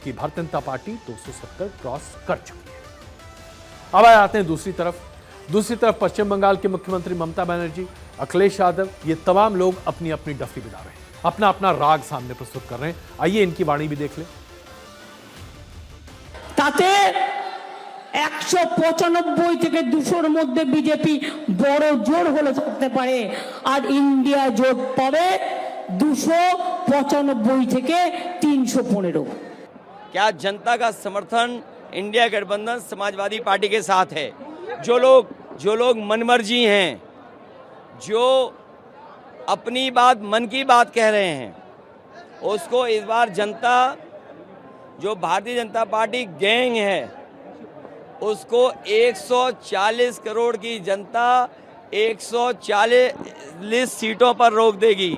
कि भारतीय जनता पार्टी 270 क्रॉस कर चुकी है। अब आते हैं दूसरी तरफ पश्चिम बंगाल के मुख्यमंत्री ममता बनर्जी, अखिलेश यादव, ये तमाम लोग अपनी अपनी डफली बजा रहे हैं, अपना अपना राग सामने प्रस्तुत कर रहे हैं। आइए इनकी वाणी भी देख लें। তাতে 195 থেকে 200-র মধ্যে বিজেপি বড় জোর হলে থাকতে পারে, আর ইন্ডিয়া জোট পাবে 295 থেকে 315। क्या जनता का समर्थन इंडिया गठबंधन समाजवादी पार्टी के साथ है? जो लोग मनमर्जी हैं, जो अपनी बात मन की बात कह रहे हैं, उसको इस बार जनता, जो भारतीय जनता पार्टी गैंग है, उसको 140 करोड़ की जनता 140 सीटों पर रोक देगी।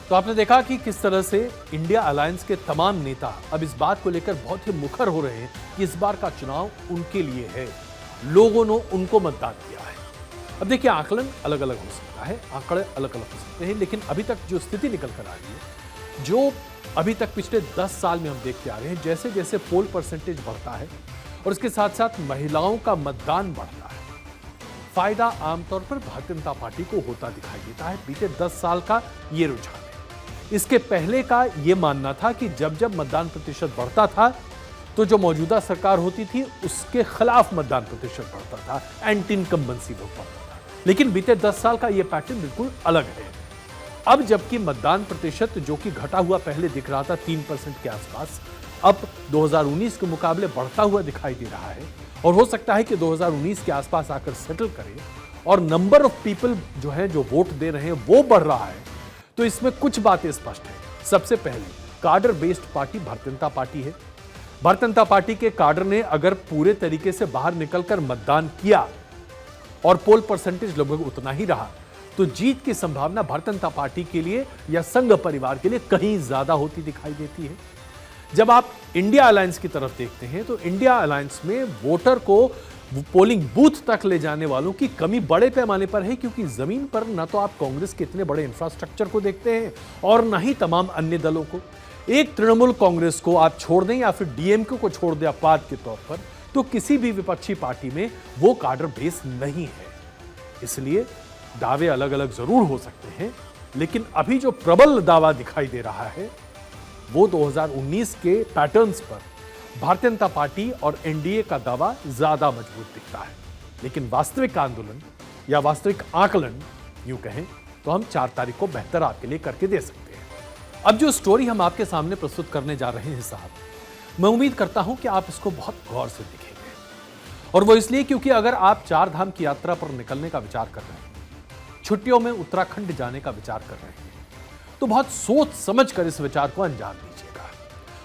तो आपने देखा कि किस तरह से इंडिया अलायंस के तमाम नेता अब इस बात को लेकर बहुत ही मुखर हो रहे हैं कि इस बार का चुनाव उनके लिए है, लोगों ने उनको मतदान किया है। अब देखिए, आकलन अलग अलग हो सकता है, आंकड़े अलग अलग हो सकते हैं, लेकिन अभी तक जो स्थिति निकल कर आ रही है, जो अभी तक पिछले 10 साल में हम देखते आ रहे हैं, जैसे जैसे पोल परसेंटेज बढ़ता है और उसके साथ साथ महिलाओं का मतदान बढ़ता है, फायदा आमतौर पर भारतीय जनता पार्टी को होता दिखाई देता है। बीते 10 साल का ये रुझान है। इसके पहले का ये मानना था कि जब जब मतदान प्रतिशत बढ़ता था तो जो मौजूदा सरकार होती थी उसके खिलाफ मतदान प्रतिशत बढ़ता था, एंटी इनकम्बेंसी वोट बढ़ता था। लेकिन बीते 10 साल का ये पैटर्न बिल्कुल अलग है। अब जबकि मतदान प्रतिशत जो कि घटा हुआ पहले दिख रहा था 3% के आसपास, अब 2019 के मुकाबले बढ़ता हुआ दिखाई दे रहा है और हो सकता है कि 2019 के आसपास आकर सेटल करे और नंबर ऑफ पीपल जो है जो वोट दे रहे हैं वो बढ़ रहा है। तो इसमें कुछ बातें स्पष्ट है। सबसे पहले, कार्डर based party Bharatiya Janata party है। भारतीय जनता पार्टी के कार्डर ने अगर पूरे तरीके से बाहर निकलकर मतदान किया और पोल परसेंटेज लगभग उतना ही रहा तो जीत की संभावना भारतीय जनता पार्टी के लिए या संघ परिवार के लिए कहीं ज्यादा होती दिखाई देती है। जब आप इंडिया अलायंस की तरफ देखते हैं तो इंडिया अलायंस में वोटर को पोलिंग बूथ तक ले जाने वालों की कमी बड़े पैमाने पर है, क्योंकि जमीन पर न तो आप कांग्रेस के इतने बड़े इंफ्रास्ट्रक्चर को देखते हैं और न ही तमाम अन्य दलों को। एक तृणमूल कांग्रेस को आप छोड़ दें या फिर डीएमके को छोड़ दें आपात के तौर पर, तो किसी भी विपक्षी पार्टी में वो कार्डर बेस नहीं है। इसलिए दावे अलग अलग जरूर हो सकते हैं, लेकिन अभी जो प्रबल दावा दिखाई दे रहा है वो 2019 के पैटर्न्स पर भारतीय जनता पार्टी और एनडीए का दावा ज्यादा मजबूत दिखता है। लेकिन वास्तविक आंदोलन या वास्तविक आकलन यूं कहें तो हम 4 तारीख को बेहतर आपके लिए करके दे सकते हैं। अब जो स्टोरी हम आपके सामने प्रस्तुत करने जा रहे हैं साहब, मैं उम्मीद करता हूं कि आप इसको बहुत गौर से देखेंगे, और वो इसलिए क्योंकि अगर आप 4 धाम की यात्रा पर निकलने का विचार कर रहे हैं, छुट्टियों में उत्तराखंड जाने का विचार कर रहे हैं, तो बहुत सोच समझ कर इस विचार को अंजाम दीजिएगा।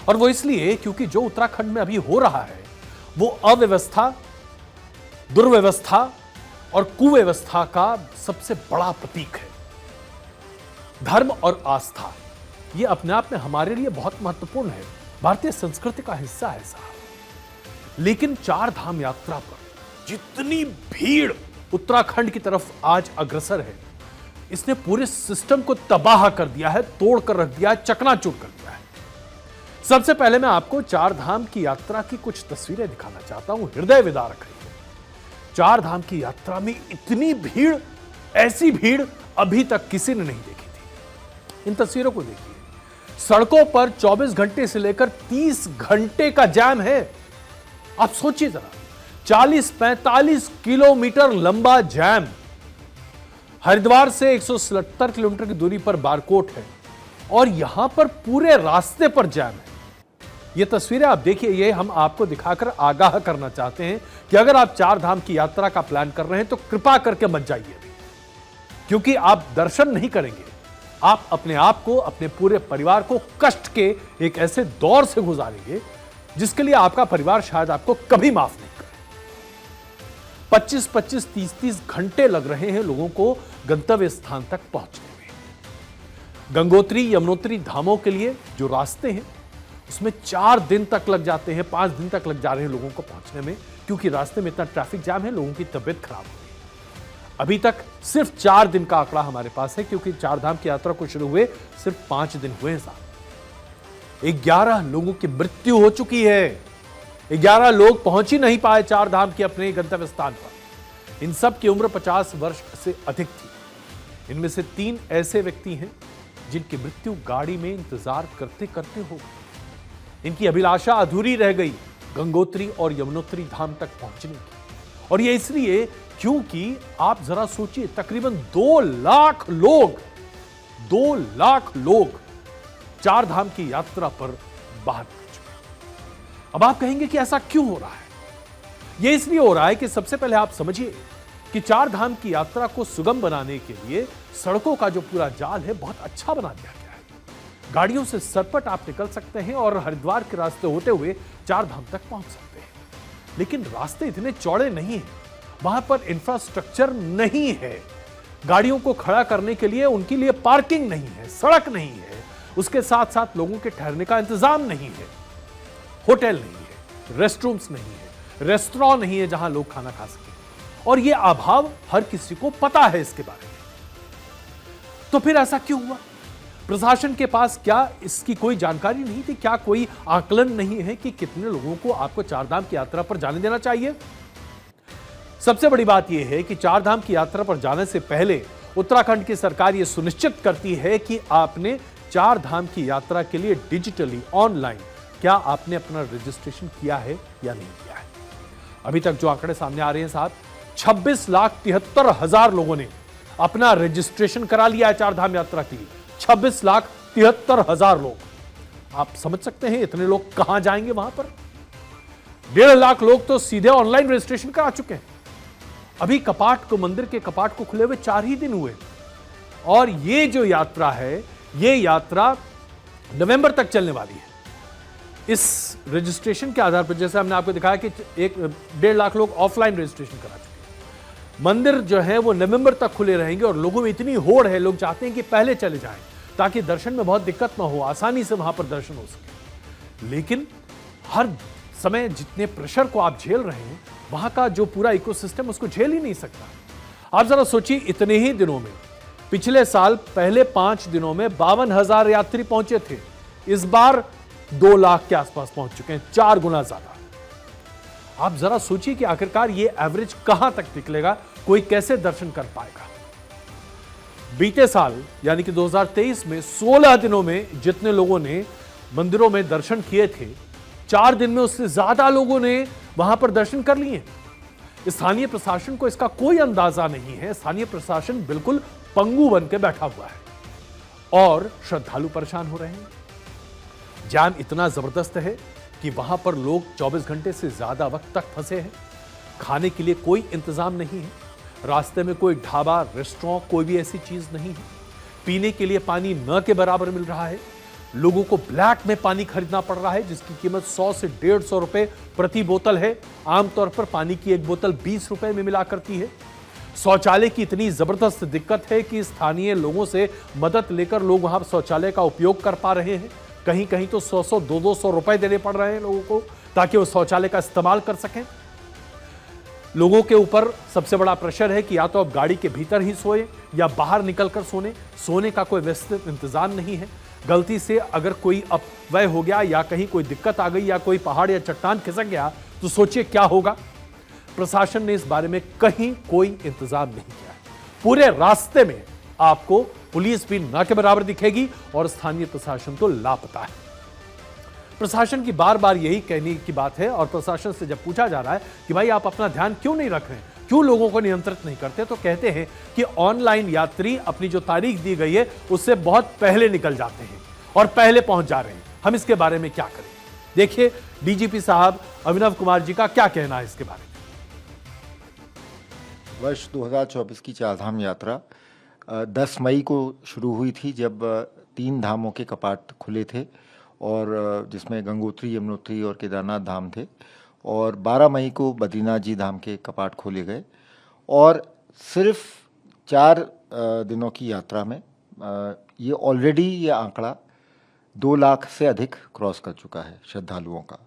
और वो इसलिए क्योंकि जो उत्तराखंड में अभी हो रहा है वो अव्यवस्था, दुर्व्यवस्था और कुव्यवस्था का सबसे बड़ा प्रतीक है। धर्म और आस्था ये अपने आप में हमारे लिए बहुत महत्वपूर्ण है, भारतीय संस्कृति का हिस्सा है साहब। लेकिन 4 धाम यात्रा पर जितनी भीड़ उत्तराखंड की तरफ आज अग्रसर है, इसने पूरे सिस्टम को तबाह कर दिया है, तोड़ कर रख दिया है, चकनाचूर कर दिया है। सबसे पहले मैं आपको 4 धाम की यात्रा की कुछ तस्वीरें दिखाना चाहता हूं, हृदय विदारक है। 4 धाम की यात्रा में इतनी भीड़, ऐसी भीड़ अभी तक किसी ने नहीं देखी थी। इन तस्वीरों को देखिए, सड़कों पर 24 घंटे से लेकर 30 घंटे का जाम है। आप सोचिए जरा, 40-45 किलोमीटर लंबा जाम। हरिद्वार से 170 किलोमीटर की दूरी पर बारकोट है और यहां पर पूरे रास्ते पर जाम है। ये तस्वीरें आप देखिए, ये हम आपको दिखाकर आगाह करना चाहते हैं कि अगर आप 4 धाम की यात्रा का प्लान कर रहे हैं तो कृपा करके मत जाइए, क्योंकि आप दर्शन नहीं करेंगे, आप अपने आप को, अपने पूरे परिवार को कष्ट के एक ऐसे दौर से गुजारेंगे जिसके लिए आपका परिवार शायद आपको कभी माफ नहीं करे। 25-25, 30-30 घंटे लग रहे हैं लोगों को गंतव्य स्थान तक पहुंचने में। गंगोत्री यमुनोत्री धामों के लिए जो रास्ते हैं उसमें 4 दिन तक लग जाते हैं, 5 दिन तक लग जा रहे हैं लोगों को पहुंचने में, क्योंकि रास्ते में इतना ट्रैफिक जाम है, लोगों की तबीयत खराब हो गई। अभी तक सिर्फ 4 दिन का आंकड़ा हमारे पास है, क्योंकि 4 धाम की यात्रा को शुरू हुए सिर्फ 5 दिन हुए हैं साहब। 11 लोगों की मृत्यु हो चुकी है। 11 लोग पहुंच ही नहीं पाए 4 धाम के अपने गंतव्य स्थान पर। इन सब की उम्र 50 वर्ष से अधिक थी। इनमें से 3 ऐसे व्यक्ति हैं जिनकी मृत्यु गाड़ी में इंतजार करते करते हो गई। इनकी अभिलाषा अधूरी रह गई गंगोत्री और यमुनोत्री धाम तक पहुंचने की। और यह इसलिए क्योंकि आप जरा सोचिए, तकरीबन 2 लाख लोग 4 धाम की यात्रा पर बाहर पहुंच चुके। अब आप कहेंगे कि ऐसा क्यों हो रहा है? यह इसलिए हो रहा है कि सबसे पहले आप समझिए कि 4 धाम की यात्रा को सुगम बनाने के लिए सड़कों का जो पूरा जाल है बहुत अच्छा बना दिया गया है। गाड़ियों से सरपट आप निकल सकते हैं और हरिद्वार के रास्ते होते हुए 4 धाम तक पहुंच सकते हैं। लेकिन रास्ते इतने चौड़े नहीं हैं, वहां पर इंफ्रास्ट्रक्चर नहीं है, गाड़ियों को खड़ा करने के लिए उनके लिए पार्किंग नहीं है, सड़क नहीं है, उसके साथ साथ लोगों के ठहरने का इंतजाम नहीं है, होटल नहीं है, रेस्टरूम्स नहीं है, रेस्टोरेंट नहीं है जहां लोग खाना खा सकें। और यह अभाव हर किसी को पता है इसके बारे में। तो फिर ऐसा क्यों हुआ? प्रशासन के पास क्या इसकी कोई जानकारी नहीं थी? क्या कोई आकलन नहीं है कि कितने लोगों को आपको 4 धाम की यात्रा पर जाने देना चाहिए? सबसे बड़ी बात यह है कि 4 धाम की यात्रा पर जाने से पहले उत्तराखंड की सरकार यह सुनिश्चित करती है कि आपने 4 धाम की यात्रा के लिए डिजिटली ऑनलाइन क्या आपने अपना रजिस्ट्रेशन किया है या नहीं किया है। अभी तक जो आंकड़े सामने आ रहे हैं साहब, 26,73,000 लोगों ने अपना रजिस्ट्रेशन करा लिया है 4 धाम यात्रा के लिए। 26,73,000 लोग। आप समझ सकते हैं इतने लोग कहां जाएंगे वहां पर? 1.5 लाख लोग तो सीधे ऑनलाइन रजिस्ट्रेशन करा चुके हैं। अभी मंदिर के कपाट को खुले हुए 4 ही दिन हुए और ये जो यात्रा है, ये यात्रा नवंबर तक चलने वाली है। इस रजिस्ट्रेशन के आधार पर, जैसे हमने आपको दिखाया कि 1.5 लाख लोग ऑफलाइन रजिस्ट्रेशन करा चुके हैं। मंदिर जो है वो नवंबर तक खुले रहेंगे और लोगों में इतनी होड़ है, लोग चाहते हैं कि पहले चले जाएं ताकि दर्शन में बहुत दिक्कत ना हो, आसानी से वहां पर दर्शन हो सके। लेकिन हर समय जितने प्रेशर को आप झेल रहे हैं, वहां का जो पूरा इकोसिस्टम उसको झेल ही नहीं सकता। आप जरा सोचिए, इतने ही दिनों में, पिछले साल पहले 5 दिनों में 52,000 यात्री पहुंचे थे। इस बार 2 लाख के आसपास पहुंच चुके हैं, 4 गुना ज्यादा। आप जरा सोचिए कि आखिरकार ये एवरेज कहां तक निकलेगा, कोई कैसे दर्शन कर पाएगा। बीते साल यानी कि 2023 में 16 दिनों में जितने लोगों ने मंदिरों में दर्शन किए थे, 4 दिन में उससे ज्यादा लोगों ने वहां पर दर्शन कर लिए। स्थानीय प्रशासन को इसका कोई अंदाजा नहीं है। स्थानीय प्रशासन बिल्कुल पंगु बन के बैठा हुआ है और श्रद्धालु परेशान हो रहे हैं। जाम इतना जबरदस्त है कि वहां पर लोग 24 घंटे से ज्यादा वक्त तक फंसे हैं। खाने के लिए कोई इंतजाम नहीं है, रास्ते में कोई ढाबा, रेस्टोरेंट, कोई भी ऐसी चीज नहीं है। पीने के लिए पानी न के बराबर मिल रहा है। लोगों को ब्लैक में पानी खरीदना पड़ रहा है जिसकी कीमत 100 से 150 रुपए प्रति बोतल है। आमतौर पर पानी की एक बोतल 20 रुपए में मिला करती है। शौचालय की इतनी जबरदस्त दिक्कत है कि स्थानीय लोगों से मदद लेकर लोग वहां शौचालय का उपयोग कर पा रहे हैं। कहीं कहीं तो 100-100, 200 रुपए देने पड़ रहे हैं लोगों को ताकि वो शौचालय का इस्तेमाल कर सकें। लोगों के ऊपर सबसे बड़ा प्रेशर है कि या तो आप गाड़ी के भीतर ही सोए या बाहर निकलकर सोने का कोई व्यवस्थित इंतजाम नहीं है। गलती से अगर कोई अपव्यय हो गया या कहीं कोई दिक्कत आ गई या कोई पहाड़ या चट्टान खिसक गया तो सोचिए क्या होगा। प्रशासन ने इस बारे में कहीं कोई इंतजाम नहीं किया। पूरे रास्ते में आपको पुलिस भी ना के बराबर दिखेगी और स्थानीय प्रशासन तो लापता है। प्रशासन की बार बार यही कहने की बात है और प्रशासन से जब पूछा जा रहा है कि भाई आप अपना ध्यान क्यों नहीं रख रहे हैं, क्यों लोगों को नियंत्रित नहीं करते, तो कहते हैं कि ऑनलाइन यात्री अपनी जो तारीख दी गई है उससे बहुत पहले निकल जाते हैं और पहले पहुंच जा रहे हैं। हम इसके बारे में क्या करें? देखिए डीजीपी साहब अभिनव कुमार जी का क्या कहना है इसके बारे में। वर्ष 2024 की 4 धाम यात्रा 10 मई को शुरू हुई थी, जब 3 धामों के कपाट खुले थे और जिसमें गंगोत्री, यमुनोत्री और केदारनाथ धाम थे। और 12 मई को बद्रीनाथ जी धाम के कपाट खोले गए और सिर्फ 4 दिनों की यात्रा में ये ऑलरेडी ये आंकड़ा 2 लाख से अधिक क्रॉस कर चुका है श्रद्धालुओं का।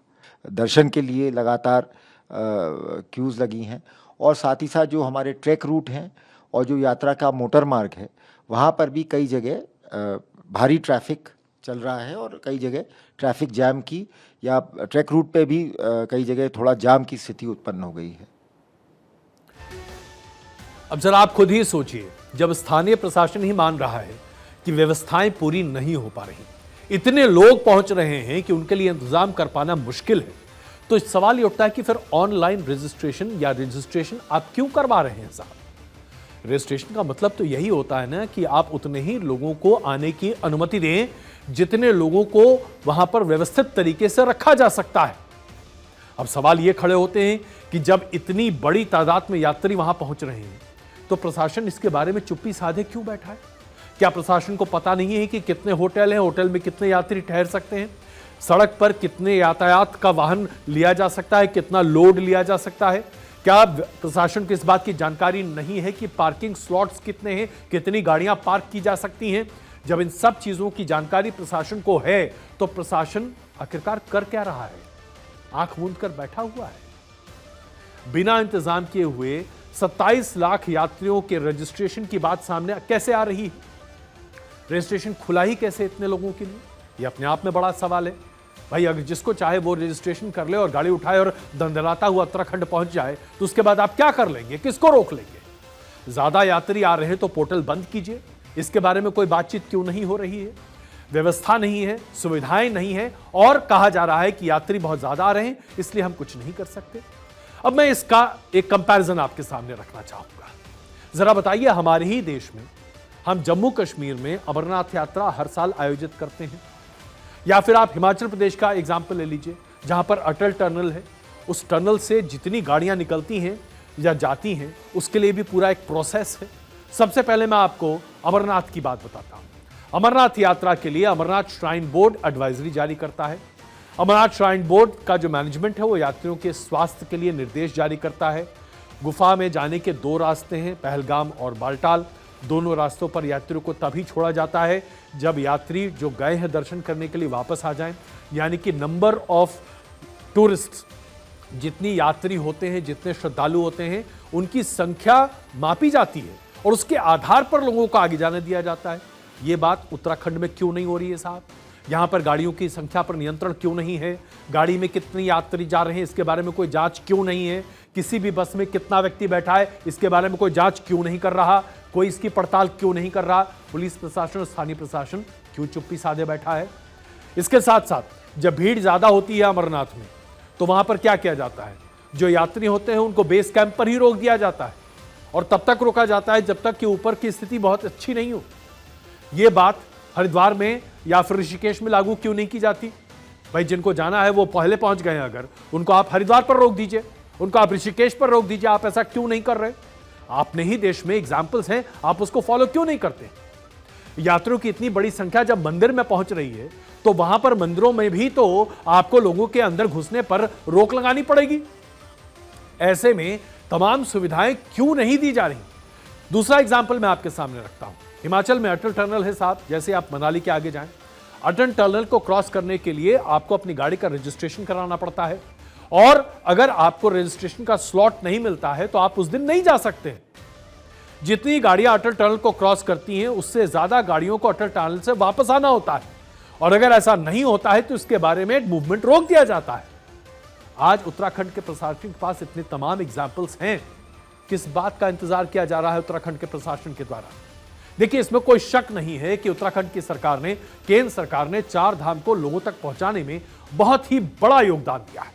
दर्शन के लिए लगातार क्यूज़ लगी हैं और साथ ही साथ जो हमारे ट्रैक रूट हैं और जो यात्रा का मोटर मार्ग है वहाँ पर भी कई जगह भारी ट्रैफिक चल रहा है और कई जगह ट्रैफिक जैम की या ट्रैक रूट पे भी कई जगह थोड़ा जाम की स्थिति उत्पन्न हो गई है। अब जरा आप खुद ही सोचिए, जब स्थानीय प्रशासन ही मान रहा है कि व्यवस्थाएं पूरी नहीं हो पा रही, इतने लोग पहुंच रहे हैं कि उनके लिए इंतजाम कर पाना मुश्किल है, तो सवाल ये उठता है कि फिर ऑनलाइन रजिस्ट्रेशन या रजिस्ट्रेशन आप क्यों करवा रहे हैं साहब? रजिस्ट्रेशन का मतलब तो यही होता है ना कि आप उतने ही लोगों को आने की अनुमति दें जितने लोगों को वहां पर व्यवस्थित तरीके से रखा जा सकता है। अब सवाल ये खड़े होते हैं कि जब इतनी बड़ी तादाद में यात्री वहां पहुंच रहे हैं तो प्रशासन इसके बारे में चुप्पी साधे क्यों बैठा है? क्या प्रशासन को पता नहीं है कि कितने होटल हैं, होटल में कितने यात्री ठहर सकते हैं, सड़क पर कितने यातायात का वाहन लिया जा सकता है, कितना लोड लिया जा सकता है? क्या प्रशासन को इस बात की जानकारी नहीं है कि पार्किंग स्लॉट्स कितने हैं, कितनी गाड़ियां पार्क की जा सकती हैं? जब इन सब चीजों की जानकारी प्रशासन को है तो प्रशासन आखिरकार कर क्या रहा है? आंख मूंद कर बैठा हुआ है। बिना इंतजाम किए हुए 27 लाख यात्रियों के रजिस्ट्रेशन की बात सामने कैसे आ रही है? रजिस्ट्रेशन खुला ही कैसे इतने लोगों के लिए? यह अपने आप में बड़ा सवाल है। भाई अगर जिसको चाहे वो रजिस्ट्रेशन कर ले और गाड़ी उठाए और दंदलाता हुआ उत्तराखंड पहुंच जाए तो उसके बाद आप क्या कर लेंगे? किसको रोक लेंगे? ज्यादा यात्री आ रहे हैं तो पोर्टल बंद कीजिए। इसके बारे में कोई बातचीत क्यों नहीं हो रही है? व्यवस्था नहीं है, सुविधाएं नहीं है और कहा जा रहा है कि यात्री बहुत ज्यादा आ रहे हैं इसलिए हम कुछ नहीं कर सकते। अब मैं इसका एक कंपैरिजन आपके सामने रखना चाहूंगा। जरा बताइए, हमारे ही देश में हम जम्मू कश्मीर में अमरनाथ यात्रा हर साल आयोजित करते हैं, या फिर आप हिमाचल प्रदेश का एग्जाम्पल ले लीजिए जहां पर अटल टनल है। उस टनल से जितनी गाड़ियां निकलती हैं या जाती हैं उसके लिए भी पूरा एक प्रोसेस है। सबसे पहले मैं आपको अमरनाथ की बात बताता हूं। अमरनाथ यात्रा के लिए अमरनाथ श्राइन बोर्ड एडवाइजरी जारी करता है। अमरनाथ श्राइन बोर्ड का जो मैनेजमेंट है वो यात्रियों के स्वास्थ्य के लिए निर्देश जारी करता है। गुफा में जाने के 2 रास्ते हैं, पहलगाम और बालटाल। दोनों रास्तों पर यात्रियों को तभी छोड़ा जाता है जब यात्री जो गए हैं दर्शन करने के लिए वापस आ जाएं, यानी कि नंबर ऑफ टूरिस्ट, जितनी यात्री होते हैं, जितने श्रद्धालु होते हैं, उनकी संख्या मापी जाती है और उसके आधार पर लोगों को आगे जाने दिया जाता है। यह बात उत्तराखंड में क्यों नहीं हो रही है साहब? यहां पर गाड़ियों की संख्या पर नियंत्रण क्यों नहीं है? गाड़ी में कितने यात्री जा रहे हैं इसके बारे में कोई जांच क्यों नहीं है? किसी भी बस में कितना व्यक्ति बैठा है इसके बारे में कोई जांच क्यों नहीं कर रहा? कोई इसकी पड़ताल क्यों नहीं कर रहा? पुलिस प्रशासन और स्थानीय प्रशासन क्यों चुप्पी साधे बैठा है? इसके साथ साथ जब भीड़ ज्यादा होती है अमरनाथ में तो वहां पर क्या किया जाता है? जो यात्री होते हैं उनको बेस कैंप पर ही रोक दिया जाता है और तब तक रोका जाता है जब तक कि ऊपर की स्थिति बहुत अच्छी नहीं हो। यह बात हरिद्वार में या फिर ऋषिकेश में लागू क्यों नहीं की जाती? भाई जिनको जाना है वो पहले पहुंच गए हैं, अगर उनको आप हरिद्वार पर रोक दीजिए, उनको आप ऋषिकेश पर रोक दीजिए। आप ऐसा क्यों नहीं कर रहे? आपने ही देश में एग्जाम्पल्स हैं, आप उसको फॉलो क्यों नहीं करते? यात्रियों की इतनी बड़ी संख्या जब मंदिर में पहुंच रही है तो वहां पर मंदिरों में भी तो आपको लोगों के अंदर घुसने पर रोक लगानी पड़ेगी। ऐसे में तमाम सुविधाएं क्यों नहीं दी जा रही? दूसरा एग्जाम्पल मैं आपके सामने रखता हूं। हिमाचल में अटल टनल है साहब। जैसे आप मनाली के आगे जाएं, अटल टनल को क्रॉस करने के लिए आपको अपनी गाड़ी का रजिस्ट्रेशन कराना पड़ता है और अगर आपको रजिस्ट्रेशन का स्लॉट नहीं मिलता है तो आप उस दिन नहीं जा सकते। जितनी गाड़ियां अटल टनल को क्रॉस करती हैं उससे ज्यादा गाड़ियों को अटल टनल से वापस आना होता है और अगर ऐसा नहीं होता है तो इसके बारे में मूवमेंट रोक दिया जाता है। आज उत्तराखंड के प्रशासन के पास इतने तमाम एग्जाम्पल्स हैं। किस बात का इंतजार किया जा रहा है उत्तराखंड के प्रशासन के द्वारा? देखिए, इसमें कोई शक नहीं है कि उत्तराखंड की सरकार ने, केंद्र सरकार ने 4 धाम को लोगों तक पहुंचाने में बहुत ही बड़ा योगदान दिया है।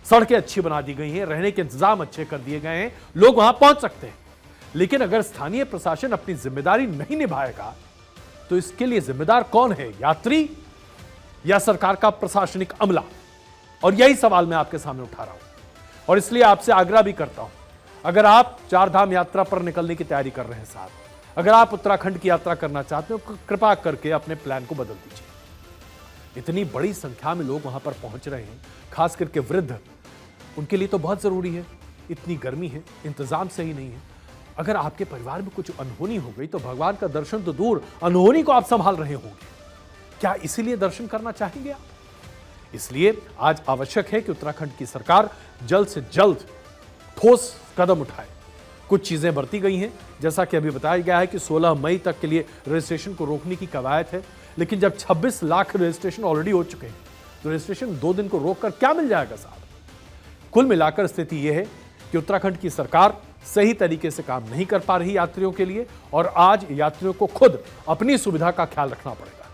सड़कें अच्छी बना दी गई हैं, रहने के इंतजाम अच्छे कर दिए गए हैं, लोग वहां पहुंच सकते हैं। लेकिन अगर स्थानीय प्रशासन अपनी जिम्मेदारी नहीं निभाएगा तो इसके लिए जिम्मेदार कौन है? यात्री या सरकार का प्रशासनिक अमला? और यही सवाल मैं आपके सामने उठा रहा हूं और इसलिए आपसे आग्रह भी करता हूं, अगर आप 4 धाम यात्रा पर निकलने की तैयारी कर रहे हैं साहब, अगर आप उत्तराखंड की यात्रा करना चाहते हो, कृपा करके अपने प्लान को बदल दीजिए। इतनी बड़ी संख्या में लोग वहां पर पहुंच रहे हैं, खास करके वृद्ध, उनके लिए तो बहुत जरूरी है। इतनी गर्मी है, इंतजाम सही नहीं है। अगर आपके परिवार में कुछ अनहोनी हो गई तो भगवान का दर्शन तो दूर, अनहोनी को आप संभाल रहे होंगे। क्या इसीलिए दर्शन करना चाहेंगे आप? इसलिए आज आवश्यक है कि उत्तराखंड की सरकार जल्द से जल्द ठोस कदम उठाए। कुछ चीजें बरती गई हैं, जैसा कि अभी बताया गया है कि 16 मई तक के लिए रजिस्ट्रेशन को रोकने की कवायद है, लेकिन जब 26 लाख रजिस्ट्रेशन ऑलरेडी हो चुके हैं तो रजिस्ट्रेशन 2 दिन को रोककर क्या मिल जाएगा साहब? कुल मिलाकर स्थिति यह है कि उत्तराखंड की सरकार सही तरीके से काम नहीं कर पा रही यात्रियों के लिए, और आज यात्रियों को खुद अपनी सुविधा का ख्याल रखना पड़ेगा।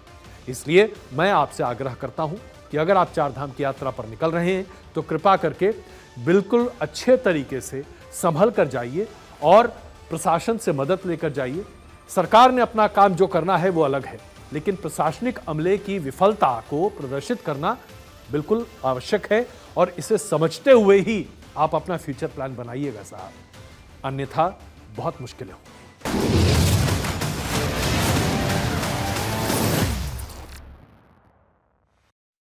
इसलिए मैं आपसे आग्रह करता हूं कि अगर आप चार धाम की यात्रा पर निकल रहे हैं तो कृपा करके बिल्कुल अच्छे तरीके से संभल कर जाइए और प्रशासन से मदद लेकर जाइए। सरकार ने अपना काम जो करना है वो अलग है, लेकिन प्रशासनिक अमले की विफलता को प्रदर्शित करना बिल्कुल आवश्यक है, और इसे समझते हुए ही आप अपना फ्यूचर प्लान बनाइएगा साहब, अन्यथा बहुत मुश्किलें होंगी।